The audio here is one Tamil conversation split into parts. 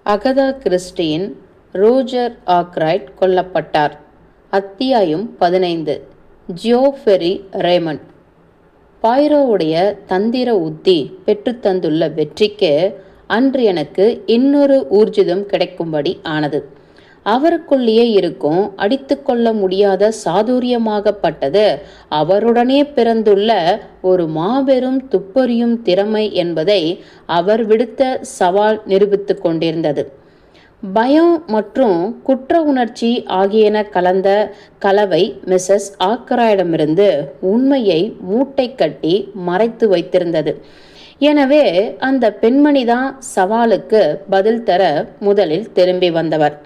அகதா கிறிஸ்டியின் ரோஜர் ஆக்ரைட் கொல்லப்பட்டார். அத்தியாயம் 15. ஜியோஃபெரி ரேமண்ட். பாய்ரோவுடைய தந்திர உத்தி பெற்றுத்தந்துள்ள வெற்றிக்கு அன்று எனக்கு இன்னொரு ஊர்ஜிதம் கிடைக்கும்படி ஆனது. அவருக்குள்ளேயே இருக்கும் அடித்து கொள்ள முடியாத சாதுரியமாகப்பட்டது அவருடனே பிறந்துள்ள ஒரு மாபெரும் துப்பறியும் திறமை என்பதை அவர் விடுத்த சவால் நிரூபித்து கொண்டிருந்தது. பயம் மற்றும் குற்ற உணர்ச்சி ஆகியன கலந்த கலவை மிஸ்ஸஸ் ஆக்கராயிடமிருந்து உண்மையை மூட்டை கட்டி மறைத்து வைத்திருந்தது. எனவே அந்த பெண்மணிதான் சவாலுக்கு பதில் தர முதலில் திரும்பி வந்தவர்.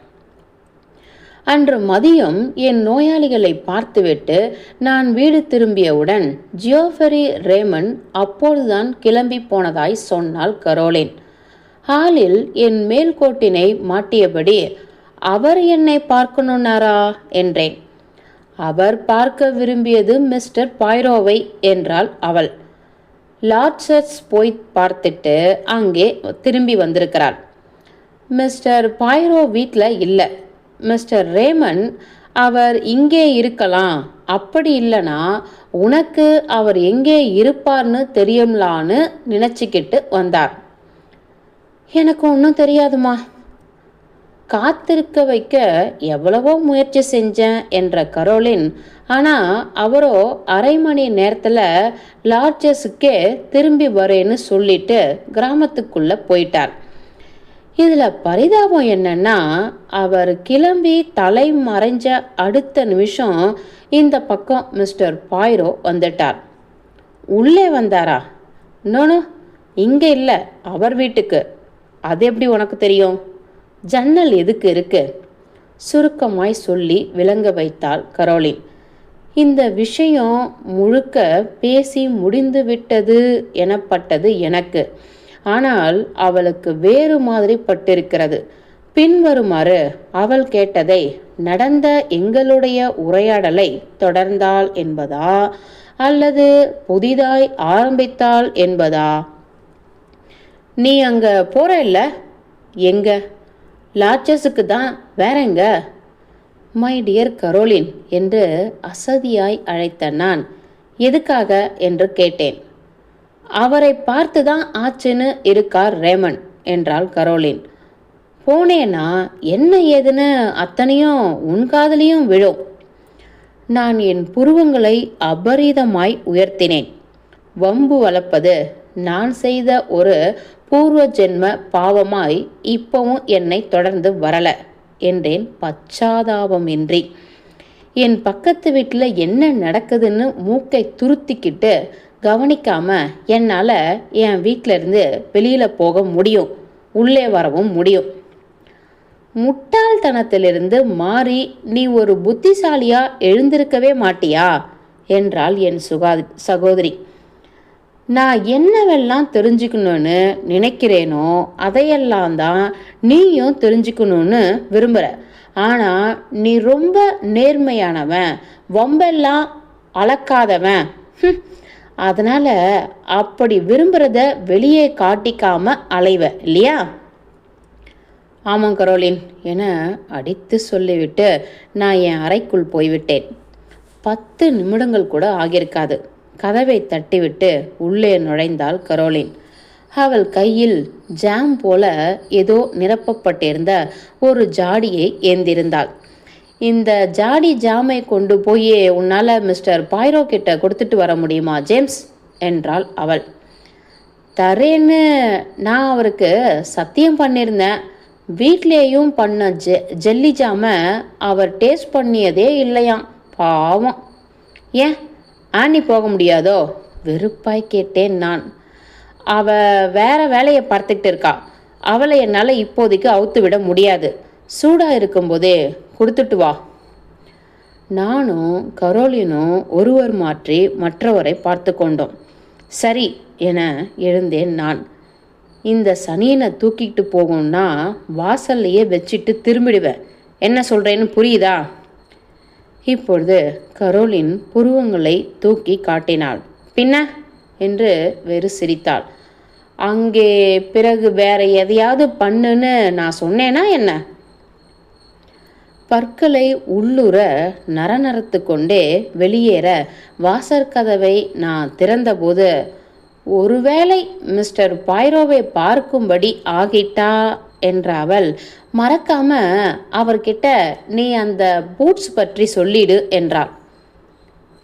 அன்று மதியம் என் நோயாளிகளை பார்த்துவிட்டு நான் வீடு திரும்பியவுடன் ஜியோஃபெரி ரேமண்ட் அப்போதுதான் கிளம்பி போனதாய் சொன்னாள் கரோலின். ஹாலில் என் மேல்கோட்டினை மாட்டியபடி, அவர் என்னை பார்க்கணுன்னாரா என்றேன். அவர் பார்க்க விரும்பியது மிஸ்டர் பாய்ரோவை என்றாள் அவள். லார்ட்ஸஸ் போய் பார்த்துட்டு அங்கே திரும்பி வந்திருக்கிறாள். மிஸ்டர் பாய்ரோ வீட்டில் இல்லை. மிஸ்டர் ரேமண்ட் அவர் இங்கே இருக்கலாம், அப்படி இல்லைனா உனக்கு அவர் எங்கே இருப்பார்னு தெரியும்லான்னு நினச்சிக்கிட்டு வந்தார். எனக்கு ஒன்றும் தெரியாதுமா. காத்திருக்க வைக்க எவ்வளவோ முயற்சி செஞ்சேன் என்ற கரோலின். ஆனால் அவரோ அரை மணி நேரத்தில் லார்ஜஸுக்கே திரும்பி வரேன்னு சொல்லிட்டு கிராமத்துக்குள்ளே போயிட்டார். இதில் பரிதாபம் என்னன்னா, அவர் கிளம்பி தலை மறைஞ்ச அடுத்த நிமிஷம் இந்த பக்கம் மிஸ்டர் பாய்ரோ வந்துட்டார். உள்ளே வந்தாரா? நோனோ, இங்கே இல்லை, அவர் வீட்டுக்கு. அது எப்படி உனக்கு தெரியும்? ஜன்னல் எதுக்கு இருக்கு? சுருக்கமாய் சொல்லி விளங்க வைத்தாள் கரோலின். இந்த விஷயம் முழுக்க பேசி முடிந்து விட்டது எனப்பட்டது எனக்கு. ஆனால் அவளுக்கு வேறு மாதிரி பட்டிருக்கிறது. பின்வருமாறு அவள் கேட்டதை நடந்த எங்களுடைய உரையாடலை தொடர்ந்தாள் என்பதா அல்லது புதிதாய் ஆரம்பித்தாள் என்பதா? நீ அங்கே போற இல்லை? எங்க? லார்ஜஸுக்கு தான். வேறெங்க? மை டியர் கரோலின் என்று அசதியாய் அழைத்த நான் எதுக்காக என்று கேட்டேன். அவரை பார்த்து தான் ஆச்சுன்னு இருக்கார் ரேமண்ட் என்றாள் கரோலின். போனேனா என்ன ஏதுன்னு அத்தனையும் உன் காதலையும் விழும். நான் என் புருவங்களை அபரீதமாய் உயர்த்தினேன். வம்பு வளர்ப்பது நான் செய்த ஒரு பூர்வ ஜென்ம பாவமாய் இப்பவும் என்னை தொடர்ந்து வரல என்றேன் பச்சாதாபமின்றி. என் பக்கத்து வீட்டில் என்ன நடக்குதுன்னு மூக்கை துருத்திக்கிட்டு கவனிக்காம என்னால் என் வீட்டிலேருந்து வெளியில் போக முடியும், உள்ளே வரவும் முடியும். முட்டாள்தனத்திலிருந்து மாறி நீ ஒரு புத்திசாலியா எழுந்திருக்கவே மாட்டியா என்றாள் என் சகோதரி. நான் என்னவெல்லாம் தெரிஞ்சுக்கணும்னு நினைக்கிறேனோ அதையெல்லாம் தான் நீயும் தெரிஞ்சுக்கணும்னு விரும்புகிற. ஆனால் நீ ரொம்ப நேர்மையானவன், வம்பெல்லாம் அளக்காதவன். அதனால் அப்படி விரும்புகிறத வெளியே காட்டிக்காம அலைவ இல்லையா? ஆமாம் கரோலின் என அடித்து சொல்லிவிட்டு நான் என் அறைக்குள் போய்விட்டேன். 10 நிமிடங்கள் கூட ஆகியிருக்காது. கதவை தட்டிவிட்டு உள்ளே நுழைந்தாள் கரோலின். அவள் கையில் ஜாம் போல ஏதோ நிரப்பப்பட்டிருந்த ஒரு ஜாடியை ஏந்திருந்தாள். இந்த ஜாடி ஜாமை கொண்டு போய் உன்னால் மிஸ்டர் பாய்ரோ கிட்ட கொடுத்துட்டு வர முடியுமா ஜேம்ஸ் என்றாள் அவள். தரேன்னு நான் அவருக்கு சத்தியம் பண்ணியிருந்தேன். வீட்லேயும் பண்ண ஜெல்லி ஜாமை அவர் டேஸ்ட் பண்ணியதே இல்லையாம், பாவம். ஏன் ஆனி போக முடியாதோ? வெறுப்பாய் கேட்டேன் நான். வேற வேலையை பார்த்துக்கிட்டு இருக்கா. அவளை என்னால் இப்போதைக்கு அவுத்து விட முடியாது. சூடாக இருக்கும்போதே கொடுத்துட்டு வா. நானும் கரோலினும் ஒருவர் மாற்றி மற்றவரை பார்த்து கொண்டோம். சரி என எழுந்தேன் நான். இந்த சனியனை தூக்கிட்டு போகணும்னா வாசல்லையே வச்சுட்டு திரும்பிடுவேன். என்ன சொல்கிறேன்னு புரியுதா? இப்பொழுது கரோலின் புருவங்களை தூக்கி காட்டினாள். பின்ன என்று வெறு சிரித்தாள். அங்கே பிறகு வேற எதையாவது பண்ணுன்னு நான் சொன்னேனா என்ன? பற்களை உள்ளுர நரநரத்து கொண்டே வெளியேற வாசற்கதவை நான் திறந்தபோது, ஒருவேளை மிஸ்டர் பாய்ரோவை பார்க்கும்படி ஆகிட்டா என்ற அவள், மறக்காம அவர்கிட்ட நீ அந்த பூட்ஸ் பற்றி சொல்லிடு என்றாள்.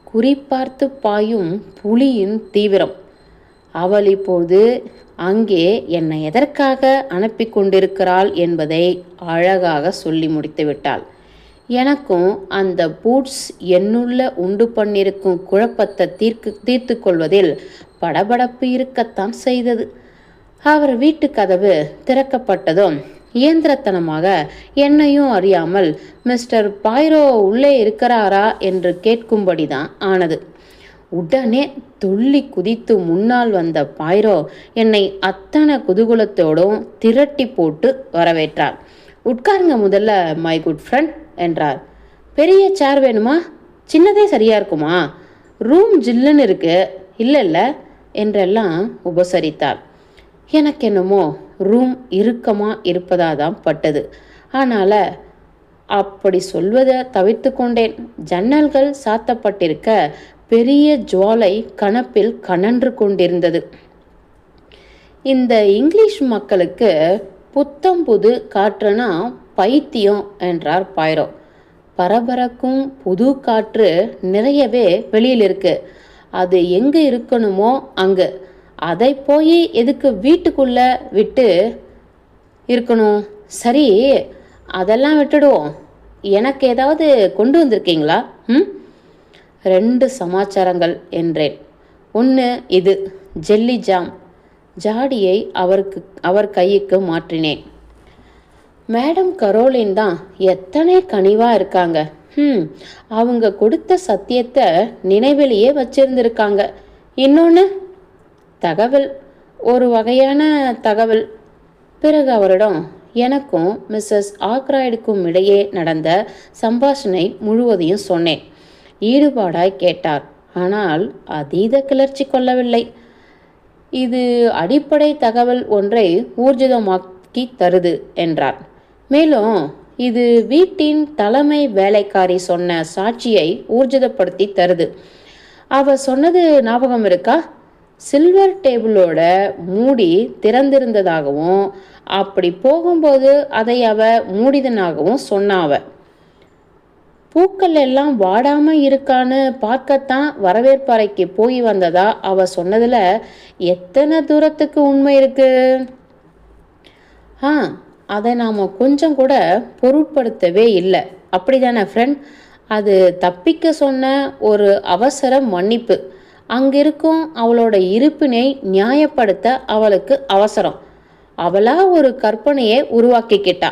குறிப்பார்த்து பாயும் புலியின் தீவிரம். அவள் இப்போது அங்கே என்னை எதற்காக அனுப்பி கொண்டிருக்கிறாள் என்பதை அழகாக சொல்லி முடித்து விட்டாள். எனக்கும் அந்த பூட்ஸ் என்னுள்ள உண்டு பண்ணிருக்கும் குழப்பத்தை தீர்த்து கொள்வதில் படபடப்பு இருக்கத்தான் செய்தது. அவர் வீட்டு கதவு திறக்கப்பட்டதும் இயந்திரத்தனமாக என்னையும் அறியாமல் மிஸ்டர் பாய்ரோ உள்ளே இருக்கிறாரா என்று கேட்கும்படிதான் ஆனது. உடனே துள்ளி குதித்து முன்னால் வந்த பாய்ரோ என்னை அத்தனை குதூகலத்தோடும் திரட்டி போட்டு வரவேற்றார். உட்காருங்க முதல்ல மை குட் ஃப்ரெண்ட் என்றார். பெரிய சேர் வேணுமா? சின்னதே சரியா இருக்குமா? ரூம் ஜில்லுன்னு இருக்கு இல்லைல்ல என்றெல்லாம் உபசரித்தார். எனக்கு என்னமோ ரூம் இறுக்கமாக இருப்பதாக தான் பட்டது. ஆனால் அப்படி சொல்வதை தவிர்த்து கொண்டேன். ஜன்னல்கள் சாத்தப்பட்டிருக்க பெரிய ஜுவாலை கணப்பில் கனன்று கொண்டிருந்தது. இந்த இங்கிலீஷ் மக்களுக்கு புத்தம் புது காற்றுனா பைத்தியம் என்றார் பாய்ரோ. பரபரக்கும் புது காற்று நிறையவே வெளியில் இருக்கு. அது எங்கே இருக்கணுமோ அங்கு. அதை போய் எதுக்கு வீட்டுக்குள்ள விட்டு இருக்கணும்? சரி, அதெல்லாம் விட்டுடுவோம். எனக்கு ஏதாவது கொண்டு வந்திருக்கீங்களா? 2 சமாச்சாரங்கள் என்றேன். ஒன்று இது ஜெல்லி ஜாம். ஜாடியை அவர் கைக்கு மாற்றினேன். மேடம் கரோலின் தான் எத்தனை கனிவாக இருக்காங்க. அவங்க கொடுத்த சத்தியத்தை நினைவிலேயே வச்சிருந்திருக்காங்க. இன்னொன்று தகவல், ஒரு வகையான தகவல். பிறகு அவரிடம் எனக்கும் மிஸ்ஸஸ் ஆக்ராய்டுக்கும் இடையே நடந்த சம்பாஷணை முழுவதையும் சொன்னேன். ஈடுபாடாய் கேட்டார். ஆனால் அதீத கிளர்ச்சி கொள்ளவில்லை. இது அடிப்படை தகவல் ஒன்றை ஊர்ஜிதமாக்கி தருது என்றார். மேலும் இது வீட்டின் தலைமை வேலைக்காரி சொன்ன சாட்சியை ஊர்ஜிதப்படுத்தி தருது. அவ சொன்னது ஞாபகம் இருக்கா? சில்வர் டேபிளோட மூடி திறந்திருந்ததாகவும் அப்படி போகும்போது அதை அவ மூடிதனாகவும் சொன்னாவ. பூக்கள் எல்லாம் வாடாம இருக்கான்னு பார்க்கத்தான் வரவேற்பறைக்கு போய் வந்ததா அவ சொன்னதுல எத்தனை தூரத்துக்கு உண்மை இருக்கு? அதை நாம் கொஞ்சம் கூட பொருட்படுத்தவே இல்லை. அப்படிதானே ஃப்ரெண்ட்? அது தப்பிக்க சொன்ன ஒரு அவசர மன்னிப்பு. அங்கிருக்கும் அவளோட இருப்பினை நியாயப்படுத்த அவளுக்கு அவசரம். அவளா ஒரு கற்பனையை உருவாக்கிக்கிட்டா.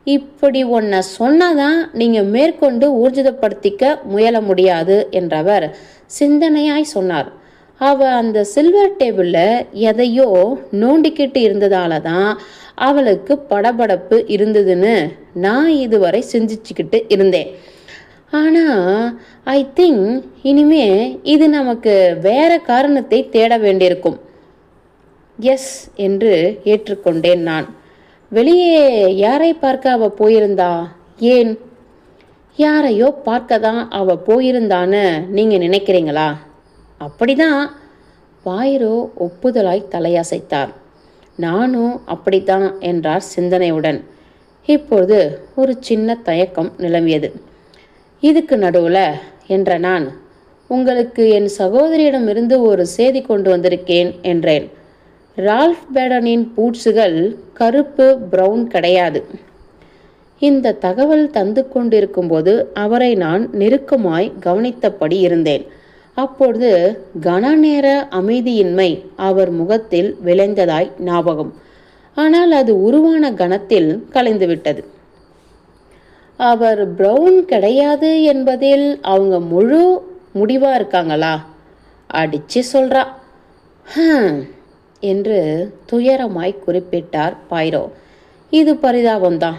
இப்படி ஒன்றை சொன்னாதான் நீங்கள் மேற்கொண்டு ஊர்ஜிதப்படுத்திக்க முயல முடியாது என்றவர் சிந்தனையாய் சொன்னார். அவள் அந்த சில்வர் டேபிளில் எதையோ நோண்டிக்கிட்டு இருந்ததால தான் அவளுக்கு படபடப்பு இருந்ததுன்னு நான் இதுவரை சிந்திச்சுக்கிட்டு இருந்தேன். ஆனால் ஐ திங்க் இனிமே இது நமக்கு வேற காரணத்தை தேட வேண்டியிருக்கும். எஸ் என்று ஏற்றுக்கொண்டேன் நான். வெளியே யாரை பார்க்க அவ போயிருந்தா? ஏன்? யாரையோ பார்க்க தான் அவ போயிருந்தான்னு நீங்கள் நினைக்கிறீங்களா? அப்படிதான். பாய்ரோ ஒப்புதலாய் தலையசைத்தார். நானும் அப்படித்தான் என்றார் சிந்தனையுடன். இப்போது ஒரு சின்ன தயக்கம் நிலவியது. இதுக்கு நடுவில் என்ற நான், உங்களுக்கு என் சகோதரியிடமிருந்து ஒரு செய்தி கொண்டு வந்திருக்கேன் என்றேன். ரால்ஃப் பேடனின் பூட்ஸுகள் கருப்பு பிரவுன் கிடையாது. இந்த தகவல் தந்து கொண்டிருக்கும்போது அவரை நான் நெருக்கமாய் கவனித்தபடி இருந்தேன். அப்பொழுது கனநேர அமைதியின்மை அவர் முகத்தில் விளைந்ததாய் ஞாபகம். ஆனால் அது உருவான கணத்தில் கலைந்துவிட்டது. அவர் பிரவுன் கிடையாது என்பதில் அவங்க முழு முடிவா இருக்காங்களா? அடிச்சு சொல்றா என்று துயரமாய் குறிப்பிட்டார் பாய்ரோ. இது பரிதாபம்தான்.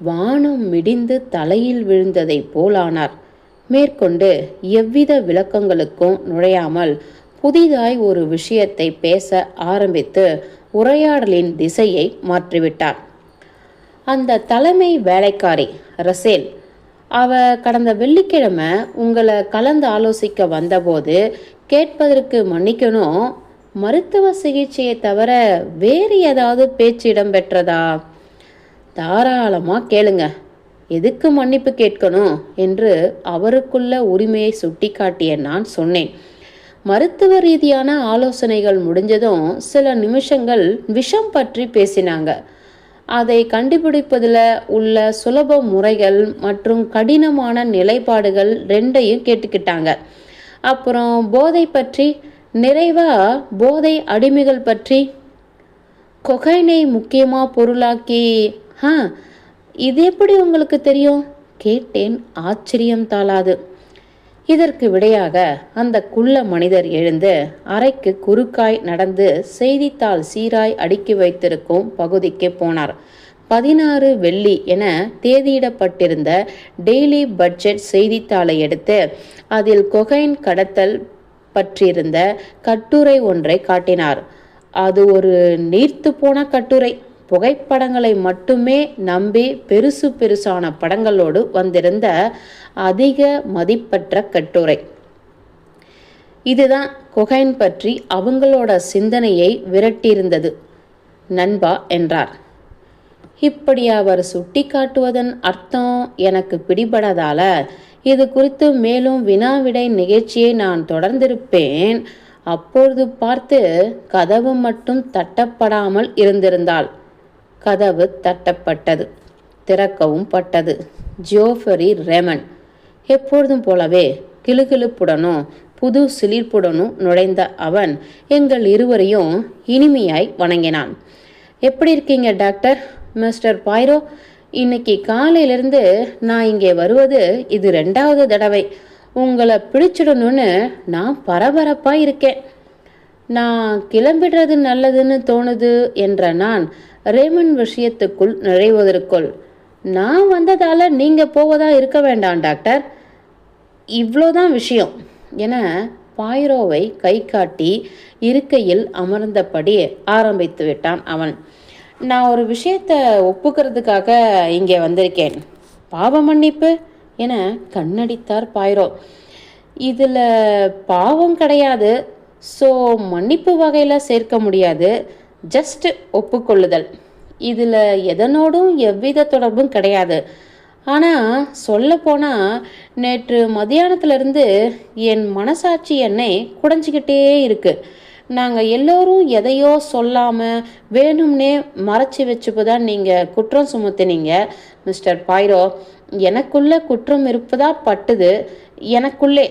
வானம் மிடிந்து தலையில் விழுந்ததை போலானார். மேற்கொண்டு எவ்வித விளக்கங்களுக்கும் நுழையாமல் புதிதாய் ஒரு விஷயத்தை பேச ஆரம்பித்து உரையாடலின் திசையை மாற்றிவிட்டார். அந்த தலைமை வேலைக்காரி ரசேல், அவ கடந்த வெள்ளிக்கிழமை உங்களை கலந்து ஆலோசிக்க வந்தபோது கேட்பதற்கு மன்னிக்கணும், மருத்துவ சிகிச்சையை தவிர வேறு ஏதாவது பேச்சு இடம்பெற்றதா? தாராளமாக கேளுங்க, எதுக்கு மன்னிப்பு கேட்கணும் என்று அவருக்குள்ள உரிமையை சுட்டிக்காட்டிய நான் சொன்னேன். மருத்துவ ரீதியான ஆலோசனைகள் முடிஞ்சதும் சில நிமிஷங்கள் விஷம் பற்றி பேசினாங்க. அதை கண்டுபிடிப்பதில் உள்ள சுலப முறைகள் மற்றும் கடினமான நிலைப்பாடுகள் ரெண்டையும் கேட்டுக்கிட்டாங்க. அப்புறம் போதை பற்றி, நிறைவாக போதை அடிமைகள் பற்றி, கொகைனை முக்கியமாக பொருளாக்கி. இது எப்படி உங்களுக்கு தெரியும் கேட்டேன், ஆச்சரியம் தாளாது. இதற்கு விடையாக அந்த குள்ள மனிதர் எழுந்து அறைக்கு குறுக்காய் நடந்து செய்தித்தாள் சீராய் அடுக்கி வைத்திருக்கும் பகுதிக்கு போனார். 16 வெள்ளி என தேதியிடப்பட்டிருந்த டெய்லி பட்ஜெட் செய்தித்தாளை எடுத்து அதில் கொகைன் கடத்தல் பற்றியிருந்த கட்டுரை ஒன்றை காட்டினார். அது ஒரு நீர்த்து போன கட்டுரை. புகைப்படங்களை மட்டுமே நம்பி பெருசான படங்களோடு வந்திருந்த அதிக மதிப்பற்ற கட்டுரை. இதுதான் கொகைன் பற்றி அவங்களோட சிந்தனையை விரட்டியிருந்தது நண்பா என்றார். இப்படி அவர் சுட்டி காட்டுவதன் அர்த்தம் எனக்கு பிடிபடாதால இது குறித்து மேலும் வினாவிடை நிகழ்ச்சியை நான் தொடர்ந்திருப்பேன். அப்பொழுது பார்த்து கதவு மட்டும் தட்டப்படாமல் இருந்திருந்தாள். கதவு தட்டப்பட்டது, திறக்கவும் பட்டது. ஜியோஃபரி ரேமன் எப்பொழுதும் போலவே கிளுகிளுப்புடனும் புது சிலிர்ப்புடனும் நுழைந்த அவன் எங்கள் இருவரையும் இனிமையாய் வணங்கினான். எப்படி இருக்கீங்க டாக்டர்? மிஸ்டர் பாய்ரோ, இன்னைக்கு காலையிலிருந்து நான் இங்கே வருவது இது 2வது தடவை. உங்களை பிடிச்சிடணும்னு நான் பரபரப்பாக இருக்கேன். நான் கிளம்பிடுறது நல்லதுன்னு தோணுது என்ற நான் ரேமன் விஷயத்துக்குள் நுழைவதற்குள், நான் வந்ததால் நீங்கள் போவதா இருக்க வேண்டாம் டாக்டர், இவ்வளோதான் விஷயம் என பாய்ரோவை கை காட்டி இருக்கையில் அமர்ந்தபடி ஆரம்பித்து விட்டான் அவன். நான் ஒரு விஷயத்தை ஒப்புக்கிறதுக்காக இங்கே வந்திருக்கேன். பாவ மன்னிப்பு என கண்ணடித்தார் பாய்ரோ. இதில் பாவம் கிடையாது, ஸோ மன்னிப்பு வகையில் சேர்க்க முடியாது, ஜஸ்ட் ஒப்புக்கொள்ளுதல். இதில் எதனோடும் எவ்வித தொடர்பும் கிடையாது. ஆனால் சொல்லப்போனால் நேற்று மதியானத்திலிருந்து என் மனசாட்சி என்னை குடைஞ்சிக்கிட்டே இருக்குது. நாங்கள் எல்லோரும் எதையோ சொல்லாமல் வேணும்னே மறைச்சி வச்சுப்பதான் நீங்கள் குற்றம் சுமத்தினீங்க மிஸ்டர் பாய்ரோ. எனக்குள்ள குற்றம் இருப்பதா பட்டுது, எனக்குள்ளே.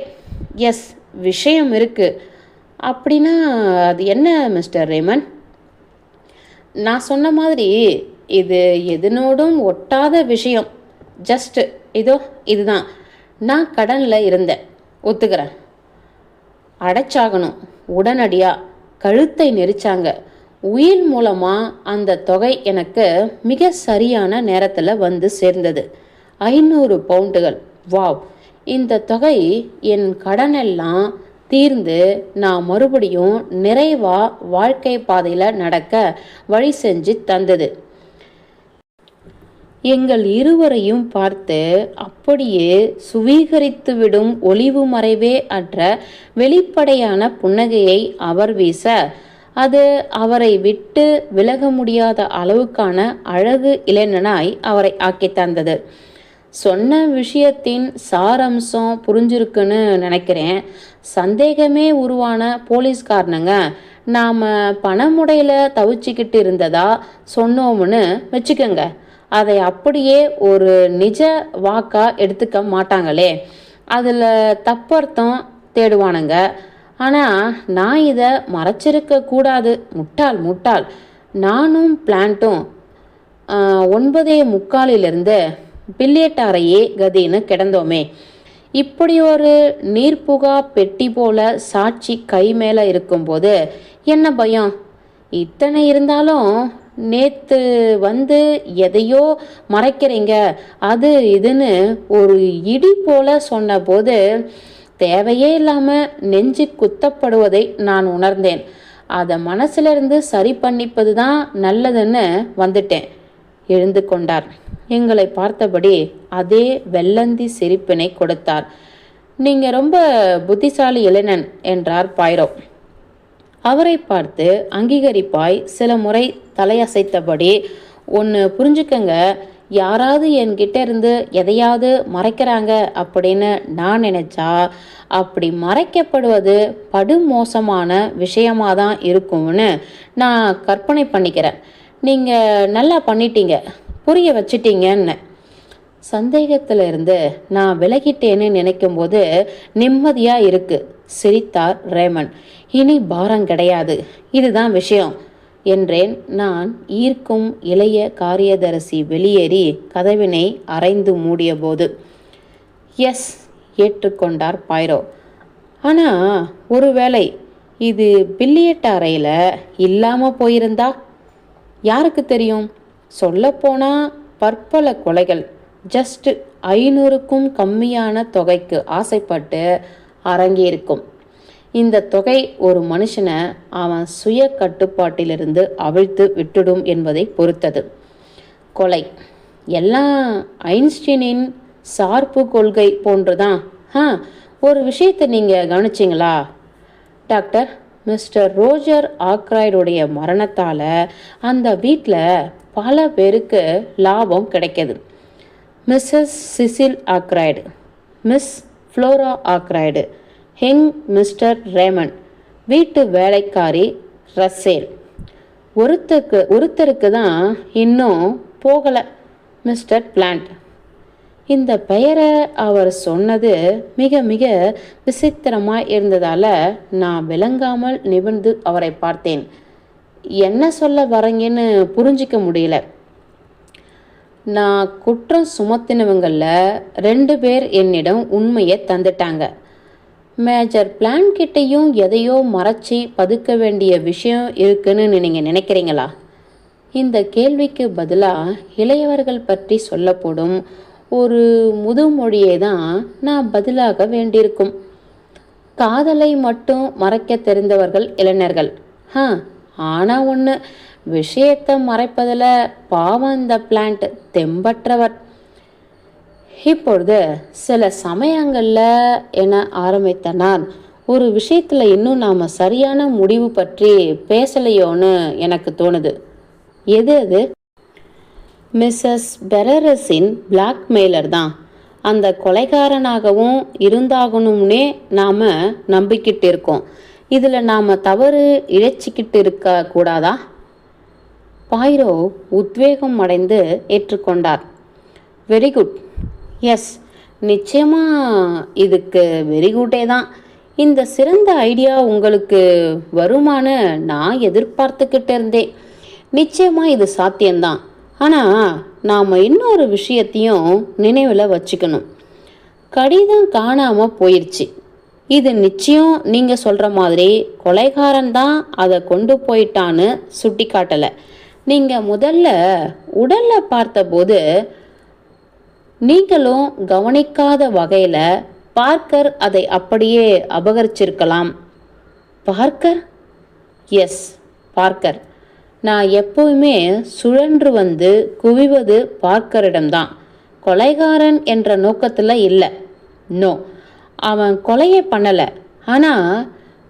எஸ், விஷயம் இருக்குது. அப்படின்னா அது என்ன மிஸ்டர் ரேமன்? நான் சொன்ன மாதிரி இது எதனோடும் ஒட்டாத விஷயம். ஜஸ்ட் இதுதான். நான் கடனில் இருந்தேன், ஒத்துக்கிறேன். அடைச்சாகணும். உடனடியாக கழுத்தை நெரிச்சாங்க. உயில் மூலமாக அந்த தொகை எனக்கு மிக சரியான நேரத்தில் வந்து சேர்ந்தது. 500 பவுண்டுகள். வாவ்! இந்த தொகை என் கடனெல்லாம் தீர்ந்து நான் மறுபடியும் நிறைவாக வாழ்க்கை பாதையில் நடக்க வழி செஞ்சு தந்தது. எங்கள் இருவரையும் பார்த்து அப்படியே சுவீகரித்துவிடும் ஒளிவு மறைவே அற்ற வெளிப்படையான புன்னகையை அவர் வீச, அது அவரை விட்டு விலக முடியாத அளவுக்கான அழகு இளைஞனாய் அவரை ஆக்கி தந்தது. சொன்ன விஷயத்தின் சாரம்சம் புரிஞ்சிருக்குன்னு நினைக்கிறேன். சந்தேகமே உருவான போலீஸ்காரனுங்க நாம் பணமுடையில் தவிச்சிக்கிட்டு இருந்ததா சொன்னோம்னு வச்சுக்கோங்க, அதை அப்படியே ஒரு நிஜ வாக்கா எடுத்துக்க மாட்டாங்களே, அதில் தப்பர்த்தம் தேடுவானுங்க. ஆனால் நான் இதை மறைச்சிருக்க கூடாது. முட்டாள். நானும் பிளான்ட்டும் 9:45 பில்லியட் அறையே கதின்னு கிடந்தோமே. இப்படி ஒரு நீர்ப்புகா பெட்டி போல சாட்சி கை மேலே இருக்கும்போது என்ன பயம்? இத்தனை இருந்தாலும் நேற்று வந்து எதையோ மறைக்கிறீங்க அது இதுன்னு ஒரு இடி போல சொன்ன போது தேவையே இல்லாமல் நெஞ்சு குத்தப்படுவதை நான் உணர்ந்தேன். அதை மனசிலிருந்து சரி பண்ணிப்பது தான் நல்லதுன்னு வந்துட்டேன். எழுந்து கொண்டார். எங்களை பார்த்தபடி அதே வெள்ளந்தி சிரிப்பினை கொடுத்தார். நீங்கள் ரொம்ப புத்திசாலி இளைஞன் என்றார் பைரோ. அவரை பார்த்து அங்கீகரிப்பாய் சில முறை தலையசைத்தபடி, ஒன்று புரிஞ்சுக்கங்க, யாராவது என்கிட்ட இருந்து எதையாவது மறைக்கிறாங்க அப்படின்னு நான் நினச்சா அப்படி மறைக்கப்படுவது படுமோசமான விஷயமாக தான் இருக்கும்னு நான் கற்பனை பண்ணிக்கிறேன். நீங்கள் நல்லா பண்ணிட்டீங்க, புரிய வச்சிட்டீங்கன்னு. சந்தேகத்தில் இருந்து நான் விலகிட்டேன்னு நினைக்கும் போது நிம்மதியாக இருக்கு, சிரித்தார் ரேமன். இனி பாரம் கிடையாது, இதுதான் விஷயம் என்றேன். நான் ஈர்க்கும் இளைய காரியதரிசி வெளியேறி கதவினை அரைந்து மூடிய போது. எஸ், ஏற்றுக்கொண்டார் பைரோ. ஆனால் ஒருவேளை இது பில்லியட் அறையில் இல்லாமல் போயிருந்தா யாருக்கு தெரியும்? சொல்லப்போனால் பற்பல கொலைகள் ஜஸ்ட் 500க்கும் கம்மியான தொகைக்கு ஆசைப்பட்டு அரங்கியிருக்கும். இந்த தொகை ஒரு மனுஷனை அவன் சுய கட்டுப்பாட்டிலிருந்து அவிழ்த்து விட்டுடும் என்பதை பொறுத்தது. கொலை எல்லாம் ஐன்ஸ்டீனின் சார்பு கொள்கை போன்றுதான். ஒரு விஷயத்தை நீங்கள் கவனிச்சிங்களா டாக்டர்? மிஸ்டர் ரோஜர் ஆக்ராய்டுடைய மரணத்தால் அந்த வீட்டில் பல பேருக்கு லாபம் கிடைக்கிது. Mrs Cecil Ackroyd, miss Flora Ackroyd, ஹெங் மிஸ்டர் ரேமன், வீட்டு வேலைக்காரி ரசேல். ஒருத்தருக்கு தான் இன்னும் போகலை, மிஸ்டர் பிளான்ட். இந்த பெயரை அவர் சொன்னது மிக மிக விசித்திரமாக இருந்ததால் நான் விளங்காமல் நிமிர்ந்து அவரை பார்த்தேன். என்ன சொல்ல வரீங்கன்னு புரிஞ்சிக்க முடியல. நான் குற்றம் சுமத்தினவங்களில் 2 பேர் என்னிடம் உண்மையை தந்துட்டாங்க. மேஜர் பிளான் கிட்டையும் எதையோ மறைச்சி பதுக்க வேண்டிய விஷயம் இருக்குன்னு நீங்கள் நினைக்கிறீங்களா? இந்த கேள்விக்கு பதிலாக இளையவர்கள் பற்றி சொல்லப்படும் ஒரு முதுமொழியை தான் நான் பதிலாக வேண்டியிருக்கும். காதலை மட்டும் மறைக்க தெரிந்தவர்கள் இளைஞர்கள். ஆனால் ஒன்று, விஷயத்தை மறைப்பதில் பாவம் இந்த பிளான்ட் தெம்பற்றவர். இப்பொழுது சில சமயங்களில் என ஆரம்பித்த நான், ஒரு விஷயத்தில் இன்னும் நாம் சரியான முடிவு பற்றி பேசலையோன்னு எனக்கு தோணுது. எது அது? மிஸ்ஸஸ் பெரரஸின் பிளாக்மெயிலர் தான் அந்த கொலைகாரனாகவும் இருந்தாகணும்னே நாம் நம்பிக்கிட்டு இருக்கோம். இதில் நாம் தவறு இழைச்சிக்கிட்டு இருக்க கூடாதா? பைரோ உத்வேகம் அடைந்து ஏற்றுக்கொண்டார். Very good. எஸ், நிச்சயமாக இதுக்கு வெரி குட்டே தான். இந்த சிறந்த ஐடியா உங்களுக்கு வருமானு நான் எதிர்பார்த்துக்கிட்டு இருந்தேன். நிச்சயமாக இது சாத்தியம்தான். ஆனால் நாம் இன்னொரு விஷயத்தையும் நினைவில் வச்சுக்கணும். கடிதம் காணாமல் போயிடுச்சு. இது நிச்சயம் நீங்கள் சொல்கிற மாதிரி கொலைகாரன் தான் அதை கொண்டு போயிட்டான்னு சுட்டி காட்டலை. நீங்கள் முதல்ல உடலில் பார்த்தபோது நீங்களும் கவனிக்காத வகையில் பார்க்கர் அதை அப்படியே அபகரிச்சிருக்கலாம். பார்க்கர்? S, Parker. நான் எப்போவுமே சுழன்று வந்து குவிவது பார்க்கரிடம்தான். கொலைகாரன் என்ற நோக்கத்தில் இல்லை. நோ, அவன் கொலையை பண்ணலை. ஆனால்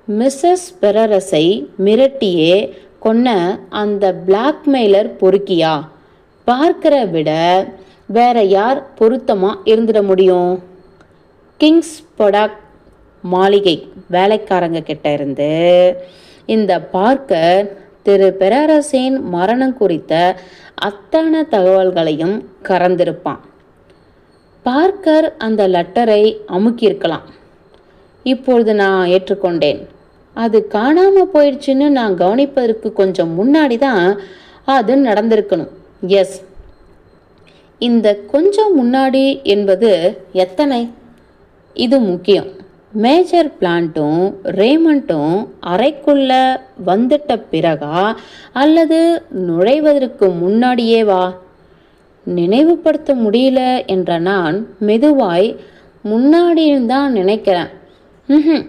மிஸ்ஸஸ் பெரரஸை மிரட்டியே கொன்ன அந்த பிளாக்மெயிலர் பொறுக்கியா? பார்க்கரை விட வேற யார் பொருத்தமாக இருந்துட முடியும்? கிங்ஸ் பொடாக் மாளிகை வேலைக்காரங்க கிட்ட இருந்து இந்த பார்க்கர் திரு பெரரசின் மரணம் குறித்த அத்தனை தகவல்களையும் கறந்திருப்பான். பார்க்கர் அந்த லெட்டரை அமுக்கியிருக்கலாம். இப்பொழுது நான் ஏற்றுக்கொண்டேன். அது காணாமல் போயிடுச்சுன்னு நான் கவனிப்பதற்கு கொஞ்சம் முன்னாடி தான் அது நடந்திருக்கணும். எஸ், இந்த கொஞ்சம் முன்னாடி என்பது எத்தனை? இது முக்கியம். மேஜர் பிளான்ட்டும் ரேமண்டும் அறைக்குள்ள வந்துட்ட பிறகா அல்லது நுழைவதற்கு முன்னாடியேவா? நினைவுபடுத்த முடியல என்ற நான் மெதுவாய் முன்னாடின்னு தான் நினைக்கிறேன். ம்.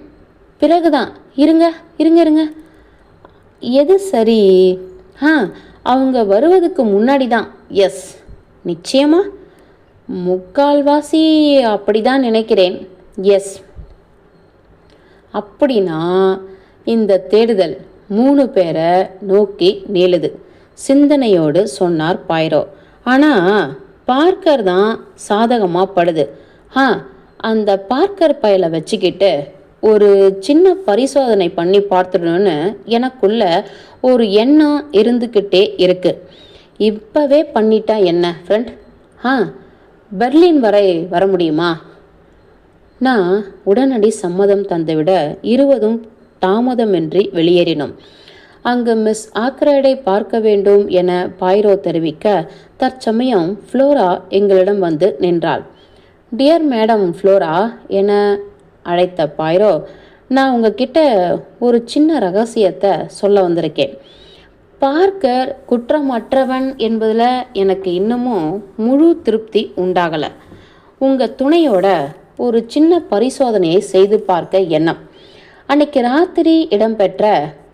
பிறகுதான். இருங்க இருங்க இருங்க. எது சரி? ஆ, அவங்க வருவதுக்கு முன்னாடி தான். எஸ், நிச்சயமா முக்கால்வாசி அப்படிதான் நினைக்கிறேன். எஸ். அப்படின்னா இந்த தேடுதல் 3 பேரை நோக்கி நீளுது, சிந்தனையோடு சொன்னார் பாய்ரோ. ஆனால் பார்க்கர் தான் சாதகமாக படுது. ஆ, அந்த பார்க்கர் பயலை வச்சுக்கிட்டு ஒரு சின்ன பரிசோதனை பண்ணி பார்த்துடணும்னு எனக்குள்ள ஒரு எண்ணம் இருந்துக்கிட்டே இருக்கு. இப்போவே பண்ணிட்டா என்ன ஃப்ரெண்ட்? ஆ, பெர்லின் வரை வர முடியுமா? நான் உடனடி சம்மதம் தந்துவிட இருவதும் தாமதமின்றி வெளியேறினோம். அங்கு மிஸ் ஆக்ரைடை பார்க்க வேண்டும் என பாய்ரோ தெரிவிக்க தற்சமயம் ஃப்ளோரா எங்களிடம் வந்து நின்றாள். டியர் மேடம் ஃப்ளோரா என அழைத்த பாய்ரோ, நான் உங்ககிட்ட ஒரு சின்ன ரகசியத்தை சொல்ல வந்திருக்கேன். பார்க்கர் குற்றமற்றவன் என்பதில் எனக்கு இன்னமும் முழு திருப்தி உண்டாகலை. உங்கள் துணையோட ஒரு சின்ன பரிசோதனையை செய்து பார்க்க எண்ணம். அன்னைக்கு ராத்திரி இடம்பெற்ற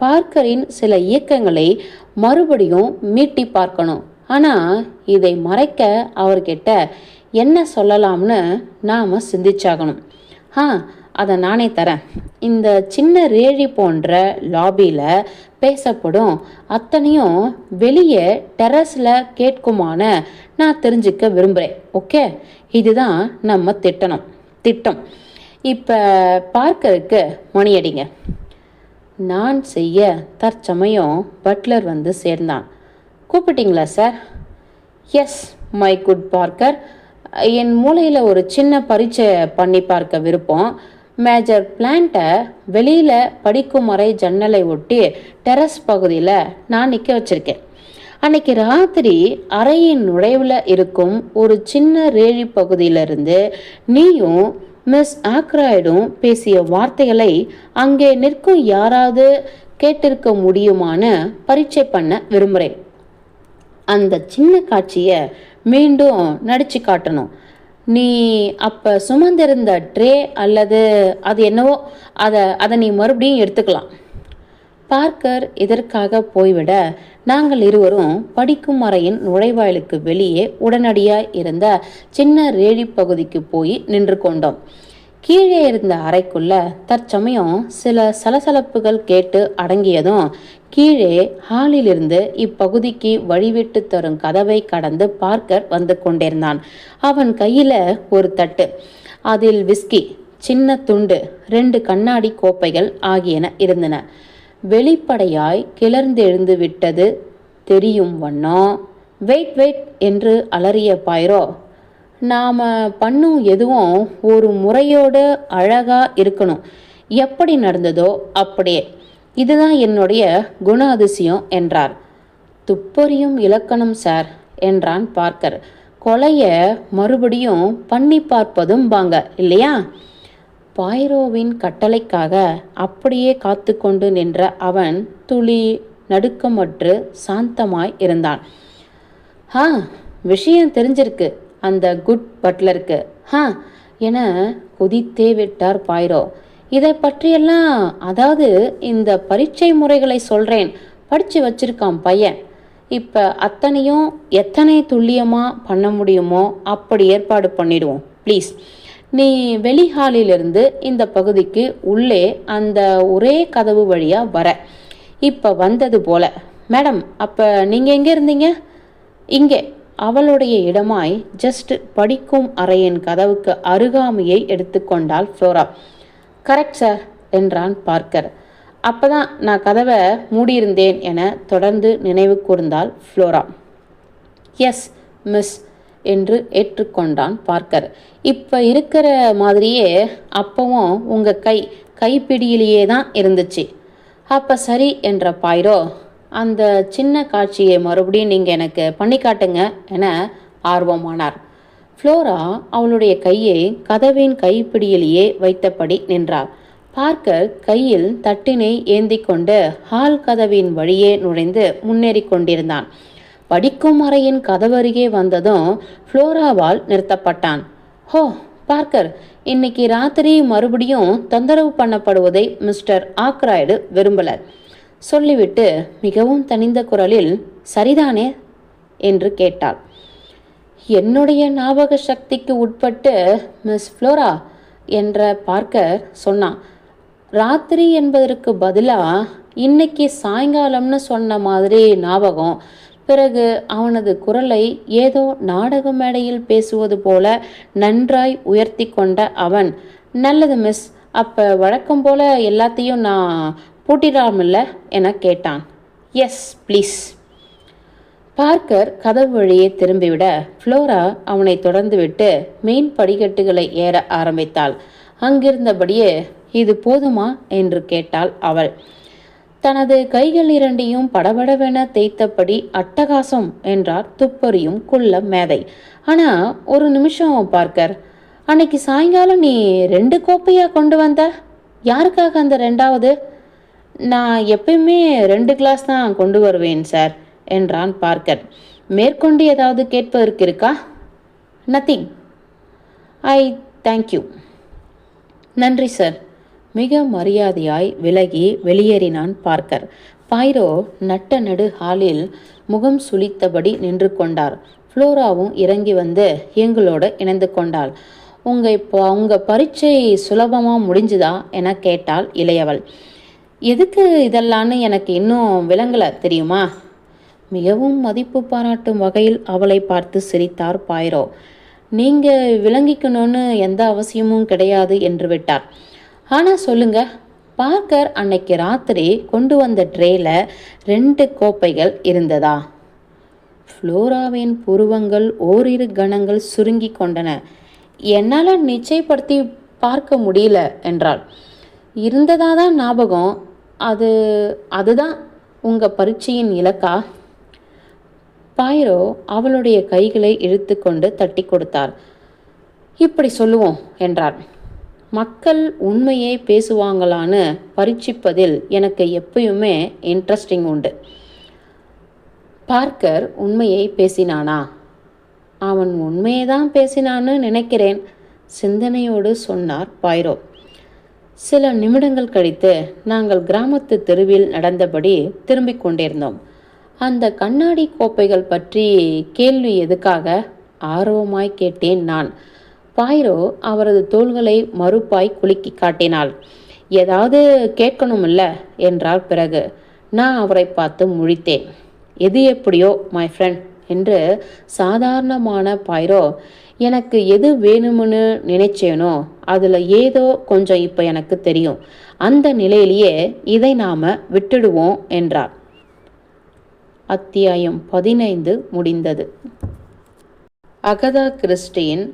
பார்க்கரின் சில இயக்கங்களை மறுபடியும் மீட்டி பார்க்கணும். ஆனால் இதை மறைக்க அவர்கிட்ட என்ன சொல்லலாம்னு நாம் சிந்திச்சாகணும். அதை நானே தரேன். இந்த சின்ன ரேழி போன்ற லாபியில் பேசப்படும் அத்தனையும் வெளியே டெரஸில் கேட்குமான நான் தெரிஞ்சுக்க விரும்புகிறேன். ஓகே, இதுதான் நம்ம திட்டம். இப்போ பார்க்கருக்கு மணியடிங்க. நான் செய்ய தற்சமயம் பட்லர் வந்து சேர்ந்தான். கூப்பிட்டீங்களா sir? Yes my good Parker. என் மூளையில் ஒரு சின்ன பரீட்சை பண்ணி பார்க்க விருப்பம். மேஜர் பிளான்ட்டை வெளியில் படிக்கும் அறை ஜன்னலை ஒட்டி டெரஸ் பகுதியில் நான் நிற்க வச்சுருக்கேன். அன்னைக்கு ராத்திரி அறையின் நுழைவில் இருக்கும் ஒரு சின்ன ரேழி பகுதியிலிருந்து நீயும் மிஸ் ஆக்ராய்டும் பேசிய வார்த்தைகளை அங்கே நிற்கும் யாராவது கேட்டிருக்க முடியுமான்னு பரீட்சை பண்ண விரும்புகிறேன். அந்த சின்ன காட்சியை மீண்டும் நடிச்சு காட்டணும். நீ அப்போ சுமந்திருந்த ட்ரே அல்லது அது என்னவோ அதை நீ மறுபடியும் எடுத்துக்கலாம். பார்க்கர் இதற்காக போய்விட நாங்கள் இருவரும் படிக்கும் அறையின் நுழைவாயிலுக்கு வெளியே உடனடியாய் இருந்த சின்ன ரேழி பகுதிக்கு போய் நின்று கொண்டோம். கீழே இருந்த அறைக்குள்ள தற்சமயம் சில சலசலப்புகள் கேட்டு அடங்கியதும் கீழே ஹாலிலிருந்து இப்பகுதிக்கு வழிவிட்டு தரும் கதவை கடந்து பார்க்கர் வந்து கொண்டிருந்தான். அவன் கையில ஒரு தட்டு, அதில் விஸ்கி, சின்ன துண்டு, 2 கண்ணாடி கோப்பைகள் ஆகியன இருந்தன. வெளிப்படையாய் கிளர்ந்தெழுந்து விட்டது தெரியும் வண்ணம் வெயிட் என்று அலறிய பாய்ரோ, நாம் பண்ணும் எதுவும் ஒரு முறையோடு அழகாக இருக்கணும். எப்படி நடந்ததோ அப்படியே. இதுதான் என்னுடைய குண அதிசயம் என்றார். துப்பறியும் இலக்கணம் சார் என்றான் பார்க்கர். கொலையை மறுபடியும் பண்ணி பார்ப்பதும் பாங்க இல்லையா? பாய்ரோவின் கட்டளைக்காக அப்படியே காத்து கொண்டு நின்ற அவன் துளி நடுக்கமற்று சாந்தமாய் இருந்தான். விஷயம் தெரிஞ்சிருக்கு அந்த குட் பட்லருக்கு என கொதித்தே விட்டார் பாய்ரோ. இதை பற்றியெல்லாம், அதாவது இந்த பரீட்சை முறைகளை சொல்கிறேன், படித்து வச்சிருக்கான் பையன். இப்போ அத்தனையும் எத்தனை துல்லியமாக பண்ண முடியுமோ அப்படி ஏற்பாடு பண்ணிடுவோம். ப்ளீஸ், நீ வெளிஹாலிலிருந்து இந்த பகுதிக்கு உள்ளே அந்த ஒரே கதவு வழியாக வர. இப்போ வந்தது போல. மேடம், அப்போ நீங்கள் எங்கே இருந்தீங்க? இங்கே. அவளுடைய இடமாய் ஜஸ்ட் படிக்கும் அறையின் கதவுக்கு அருகாமையை எடுத்துக்கொண்டாள் ஃப்ளோரா. கரெக்ட் சார் என்றான் பார்க்கர். அப்பதான் நான் கதவை மூடியிருந்தேன் என தொடர்ந்து நினைவு கூர்ந்தாள் ஃப்ளோரா. எஸ் மிஸ் என்று ஏற்றுக்கொண்டான் பார்க்கர். இப்போ இருக்கிற மாதிரியே அப்பவும் உங்கள் கைப்பிடியிலேயே தான் இருந்துச்சு. அப்போ சரி என்ற பாய்ரோ, அந்த சின்ன காட்சியை மறுபடியும் நீங்கள் எனக்கு பண்ணி காட்டுங்க என ஆர்வமானார். ஃப்ளோரா அவளுடைய கையை கதவின் கைப்பிடியிலேயே வைத்தபடி நின்றார். பார்க்கர் கையில் தட்டினை ஏந்தி கொண்டு ஹால் கதவின் வழியே நுழைந்து முன்னேறி கொண்டிருந்தான். படிக்கும் அறையின் கதவருகே வந்ததும் ஃப்ளோராவால் நிறுத்தப்பட்டான். ஹோ பார்க்கர், இன்னைக்கு ராத்திரி மறுபடியும் தொந்தரவு பண்ணப்படுவதை மிஸ்டர் ஆக்ராய்டு விரும்பல சொல்லிவிட்டு மிகவும் தனிந்த குரலில், சரிதானே என்று கேட்டாள். என்னுடைய ஞாபக சக்திக்கு உட்பட்டு மிஸ் ஃப்ளோரா என்ற பார்க்கர் சொன்னான். ராத்திரி என்பதற்கு பதிலாக இன்னைக்கு சாயங்காலம்னு சொன்ன மாதிரி ஞாபகம். பிறகு அவனது குரலை ஏதோ நாடக மேடையில் பேசுவது போல நன்றாய் உயர்த்தி கொண்ட அவன், நல்லது மிஸ், அப்போ வழக்கம் போல எல்லாத்தையும் நான் பூட்டிடாமல்ல என கேட்டான். Yes please. பார்க்கர் கதவு வழியே திரும்பிவிட ஃப்ளோரா அவனை தொடர்ந்துவிட்டு மெயின் படிக்கட்டுகளை ஏற ஆரம்பித்தாள். அங்கிருந்தபடியே, இது போதுமா என்று கேட்டாள் அவள். தனது கைகள் இரண்டையும் படபடவென தேய்த்தபடி, அட்டகாசம் என்றார் துப்பறியும் குள்ள மேதை. ஆனால் ஒரு நிமிஷம் பார்க்கர், அன்னைக்கு சாயங்காலம் நீ 2 கோப்பையா கொண்டு வந்த? யாருக்காக அந்த 2வது? நான் எப்பயுமே 2 கிளாஸ் தான் கொண்டு வருவேன் சார் என்றான் பார்க்கர். மேற்கொண்டு ஏதாவது கேட்பதற்கு இருக்கா? நத்திங். I thank you. நன்றி சார். மிக மரியாதையாய் விலகி வெளியேறினான் பார்க்கர். பாய்ரோ நட்ட நடு ஹாலில் முகம் சுளித்தபடி நின்று கொண்டார். ஃப்ளோராவும் இறங்கி வந்து எங்களோட இணைந்து கொண்டாள். உங்கள் பரீட்சை சுலபமாக முடிஞ்சுதா என கேட்டாள் இளையவள். எதுக்கு இதெல்லான்னு எனக்கு இன்னும் விளங்கலை தெரியுமா? மிகவும் மதிப்பு பாராட்டும் வகையில் அவளை பார்த்து சிரித்தார் பாய்ரோ. நீங்கள் விளங்கிக்கணும்னு எந்த அவசியமும் கிடையாது என்று விட்டார். ஆனால் சொல்லுங்க, பார்க்கர் அன்னைக்கு ராத்திரி கொண்டு வந்த ட்ரேல 2 கோப்பைகள் இருந்ததா? ஃப்ளோராவின் புருவங்கள் ஓரிரு கணங்கள் சுருங்கி கொண்டன. என்னால் நிச்சயப்படுத்தி பார்க்க முடியல என்றாள். இருந்ததா தான் ஞாபகம். அதுதான் உங்கள் பரீட்சையின் இலக்கா? பாய்ரோ அவளுடைய கைகளை இழுத்து கொண்டு தட்டி கொடுத்தார். இப்படி சொல்லுவோம் என்றார். மக்கள் உண்மையை பேசுவாங்களான்னு பரீட்சிப்பதில் எனக்கு எப்பயுமே இன்ட்ரெஸ்டிங் உண்டு. பார்க்கர் உண்மையை பேசினானா? அவன் உண்மையை தான் பேசினான்னு நினைக்கிறேன், சிந்தனையோடு சொன்னார் பாய்ரோ. சில நிமிடங்கள் கழித்து நாங்கள் கிராமத்து தெருவில் நடந்தபடி திரும்பிக் கொண்டிருந்தோம். அந்த கண்ணாடி கோப்பைகள் பற்றி கேள்வி எதுக்காக? ஆர்வமாய் கேட்டேன் நான். பாய்ரோ அவரது தோள்களை மறுப்பாய் குலுக்கி காட்டினாள். ஏதாவது கேட்கணுமில்ல என்றால் பிறகு நான் அவரை பார்த்து முழித்தேன். எது எப்படியோ மை ஃப்ரெண்ட் என்று சாதாரணமான பாய்ரோ, எனக்கு எது வேணும்னு நினைச்சேனோ அதில் ஏதோ கொஞ்சம் இப்போ எனக்கு தெரியும். அந்த நிலையிலேயே இதை நாம் விட்டுடுவோம் என்றார். அத்தியாயம் 15 முடிந்தது. அகதா கிறிஸ்டியின்